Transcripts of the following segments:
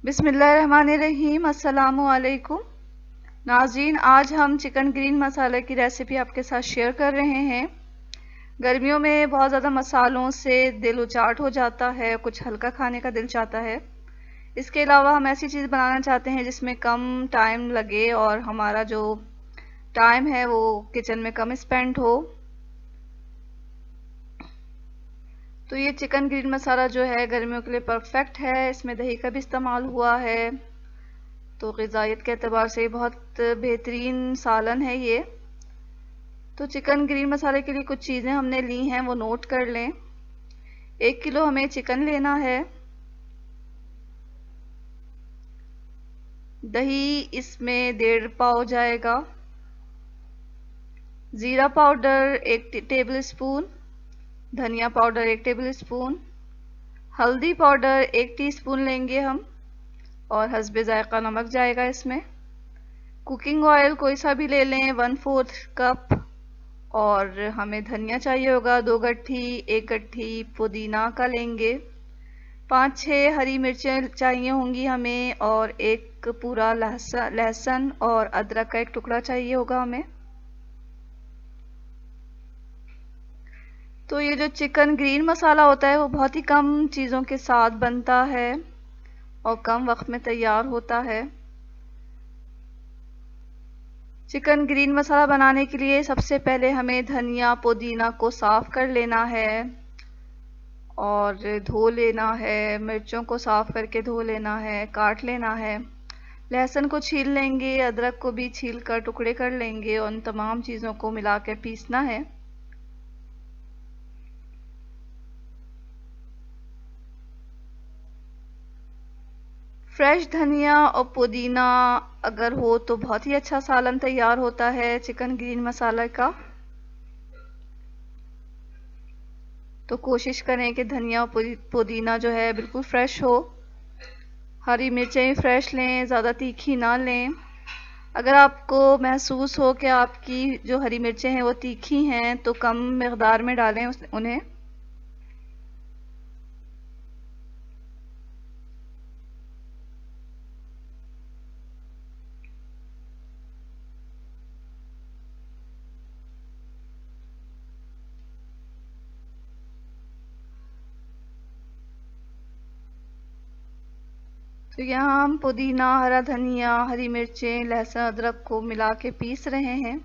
बिस्मिल्लाहिर्रहमानिर्रहीम। अस्सलामु अलैकुम नाज़रीन, आज हम चिकन ग्रीन मसाले की रेसिपी आपके साथ शेयर कर रहे हैं। गर्मियों में बहुत ज़्यादा मसालों से दिल उचाट हो जाता है, कुछ हल्का खाने का दिल चाहता है। इसके अलावा हम ऐसी चीज़ बनाना चाहते हैं जिसमें कम टाइम लगे और हमारा जो टाइम है वो किचन में कम स्पेंड हो। तो ये चिकन ग्रीन मसाला जो है गर्मियों के लिए परफेक्ट है। इसमें दही का भी इस्तेमाल हुआ है, तो ग़िज़ाइयत के अतबार से बहुत बेहतरीन सालन है ये। तो चिकन ग्रीन मसाले के लिए कुछ चीज़ें हमने ली हैं, वो नोट कर लें। 1 किलो हमें चिकन लेना है। दही इसमें 1.5 पाव जाएगा। ज़ीरा पाउडर 1 टेबल स्पून, धनिया पाउडर 1 टेबल स्पून, हल्दी पाउडर 1 टीस्पून लेंगे हम, और हस्बे ज़ायक़ा नमक जाएगा इसमें। कुकिंग ऑयल कोई सा भी ले लें, 1/4 कप। और हमें धनिया चाहिए होगा 2 गट्ठी, 1 गट्ठी पुदीना का लेंगे। 5-6 हरी मिर्चें चाहिए होंगी हमें, और एक पूरा लहसुन और अदरक का एक टुकड़ा चाहिए होगा हमें। तो ये जो चिकन ग्रीन मसाला होता है वो बहुत ही कम चीज़ों के साथ बनता है और कम वक्त में तैयार होता है। चिकन ग्रीन मसाला बनाने के लिए सबसे पहले हमें धनिया पुदीना को साफ़ कर लेना है और धो लेना है। मिर्चों को साफ़ करके धो लेना है, काट लेना है। लहसुन को छील लेंगे, अदरक को भी छील कर टुकड़े कर लेंगे और उन तमाम चीज़ों को मिला के पीसना है। फ्रेश धनिया और पुदीना अगर हो तो बहुत ही अच्छा सालन तैयार होता है चिकन ग्रीन मसाला का। तो कोशिश करें कि धनिया और पुदीना जो है बिल्कुल फ्रेश हो। हरी मिर्चें फ्रेश लें, ज़्यादा तीखी ना लें। अगर आपको महसूस हो कि आपकी जो हरी मिर्चें हैं वो तीखी हैं तो कम मिक़दार में डालें उन्हें। तो यहाँ हम पुदीना, हरा धनिया, हरी मिर्चें, लहसुन, अदरक को मिला के पीस रहे हैं।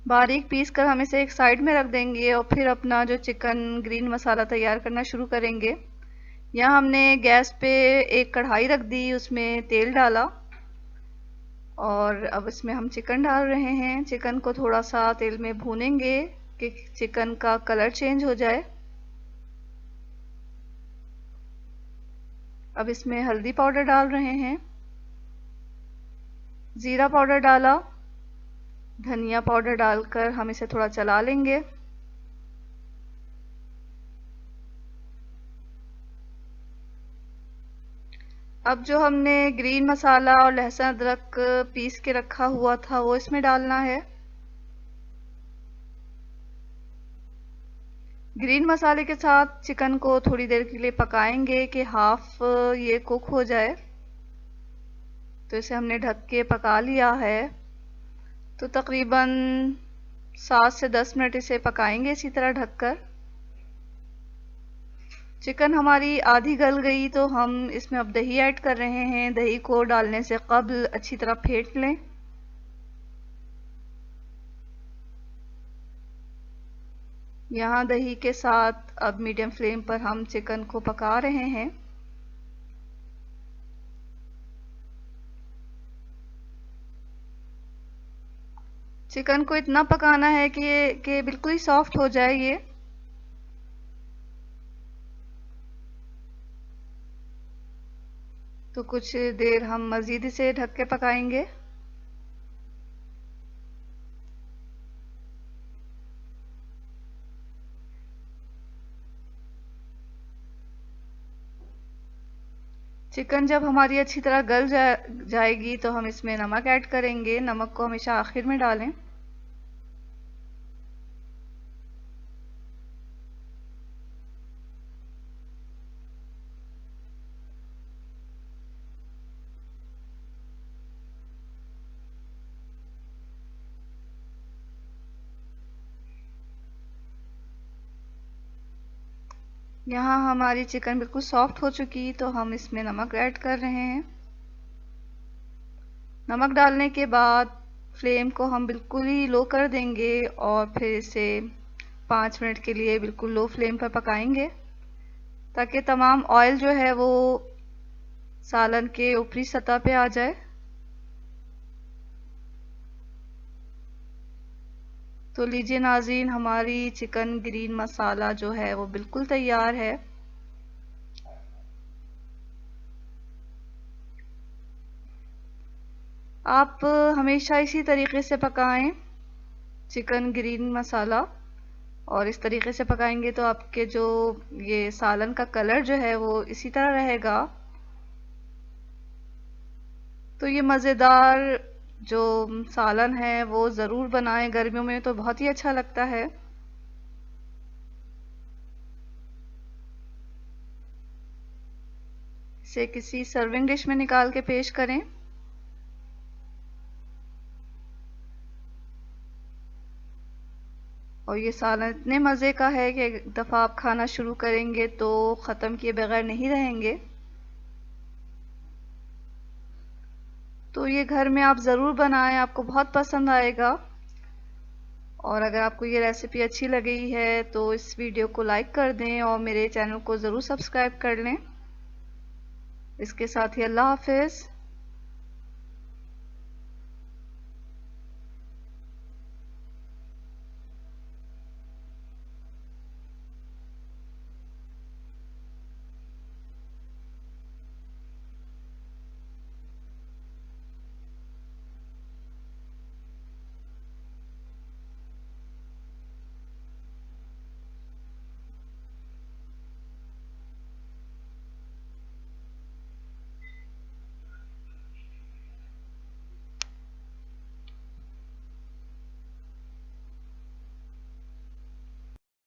बारीक पीस कर हम इसे एक साइड में रख देंगे और फिर अपना जो चिकन ग्रीन मसाला तैयार करना शुरू करेंगे। यहाँ हमने गैस पे एक कढ़ाई रख दी, उसमें तेल डाला और अब इसमें हम चिकन डाल रहे हैं। चिकन को थोड़ा सा तेल में भूनेंगे कि चिकन का कलर चेंज हो जाए। अब इसमें हल्दी पाउडर डाल रहे हैं, ज़ीरा पाउडर डाला, धनिया पाउडर डालकर हम इसे थोड़ा चला लेंगे। अब जो हमने ग्रीन मसाला और लहसुन अदरक पीस के रखा हुआ था वो इसमें डालना है। ग्रीन मसाले के साथ चिकन को थोड़ी देर के लिए पकाएंगे कि हाफ ये कुक हो जाए। तो इसे हमने ढक के पका लिया है। तो तकरीबन 7 से 10 मिनट इसे पकाएंगे इसी तरह ढककर। चिकन हमारी आधी गल गई तो हम इसमें अब दही ऐड कर रहे हैं। दही को डालने से कबल अच्छी तरह फेंट लें। यहाँ दही के साथ अब मीडियम फ्लेम पर हम चिकन को पका रहे हैं। चिकन को इतना पकाना है कि बिल्कुल ही सॉफ्ट हो जाए ये। तो कुछ देर हम मज़ीद इसे ढक के पकाएंगे। चिकन जब हमारी अच्छी तरह गल जाएगी तो हम इसमें नमक ऐड करेंगे। नमक को हमेशा आखिर में डालें। यहाँ हमारी चिकन बिल्कुल सॉफ्ट हो चुकी, तो हम इसमें नमक ऐड कर रहे हैं। नमक डालने के बाद फ्लेम को हम बिल्कुल ही लो कर देंगे और फिर इसे 5 मिनट के लिए बिल्कुल लो फ्लेम पर पकाएंगे, ताकि तमाम ऑयल जो है वो सालन के ऊपरी सतह पे आ जाए। तो लीजिए नाज़रीन, हमारी चिकन ग्रीन मसाला जो है वो बिल्कुल तैयार है। आप हमेशा इसी तरीके से पकाएं चिकन ग्रीन मसाला, और इस तरीके से पकाएंगे तो आपके जो ये सालन का कलर जो है वो इसी तरह रहेगा। तो ये मज़ेदार जो सालन है वो ज़रूर बनाएं, गर्मियों में तो बहुत ही अच्छा लगता है। इसे किसी सर्विंग डिश में निकाल के पेश करें। और ये सालन इतने मज़े का है कि एक दफ़ा आप खाना शुरू करेंगे तो ख़त्म किए बगैर नहीं रहेंगे। तो ये घर में आप ज़रूर बनाएं, आपको बहुत पसंद आएगा। और अगर आपको ये रेसिपी अच्छी लगी है तो इस वीडियो को लाइक कर दें और मेरे चैनल को ज़रूर सब्सक्राइब कर लें। इसके साथ ही अल्लाह हाफिज़।